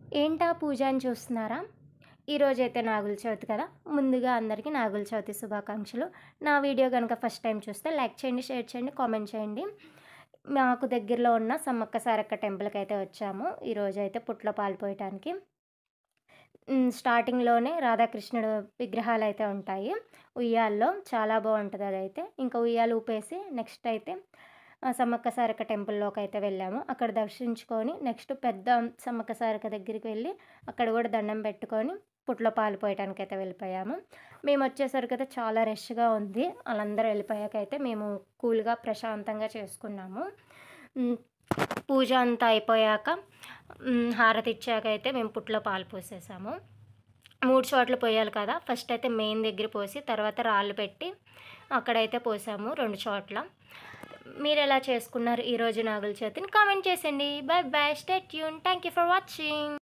ఏంటా పూజ అని చూస్తున్నారా? ఈరోజైతే నాగుల చవితి కదా! ముందుగా అందరికీ నాగుల చవితి శుభాకాంక్షలు. నా వీడియో గనుక ఫస్ట్ టైమ్ చూస్తే లైక్ చేయండి, షేర్ చేయండి, కామెంట్ చేయండి. మాకు దగ్గరలో ఉన్న సమ్మక్క సారక్క టెంపుల్‌కైతే వచ్చాము. ఈరోజైతే పుట్టలో పాలు పోయటానికి. స్టార్టింగ్‌లోనే రాధాకృష్ణుడు విగ్రహాలైతే ఉంటాయి. ఉయ్యాల్లో చాలా బావుంటది అదైతే. ఇంకా ఉయ్యాల ఊపేసి నెక్స్ట్ అయితే సమ్మక్క సారక్క టెంపుల్‌లోకైతే వెళ్ళాము. అక్కడ దర్శించుకొని నెక్స్ట్ పెద్ద సమ్మక్క సారక్క దగ్గరికి వెళ్ళి అక్కడ గూడా దండం పెట్టుకొని పుట్టలో పాలు పోయటానికైతే వెళ్ళిపోయాము. మేమొచ్చేసరికైతే చాలా రష్‌గా ఉంది. ఆళ్ళందరూ వెళ్ళిపోయాకైతే మేము కూల్‌గా ప్రశాంతంగా చేసుకున్నాము. హ్మ్. పూజ అంతా అయిపోయాక హారతిచ్చాకైతే మేము పుట్టలో పాలు పోసేసాము. 3 చోట్ల పోయాలి కదా! ఫస్ట్ అయితే మెయిన్ దగ్గర పోసి, తర్వాత రాళ్ళు పెట్టి అక్కడైతే పోసాము 2 చోట్ల. మీరెలా చేసుకున్నారు ఈరోజు నాగుల చవితిని? కామెంట్ చేసేయండి. By by. Stay tune. Thank you for watching.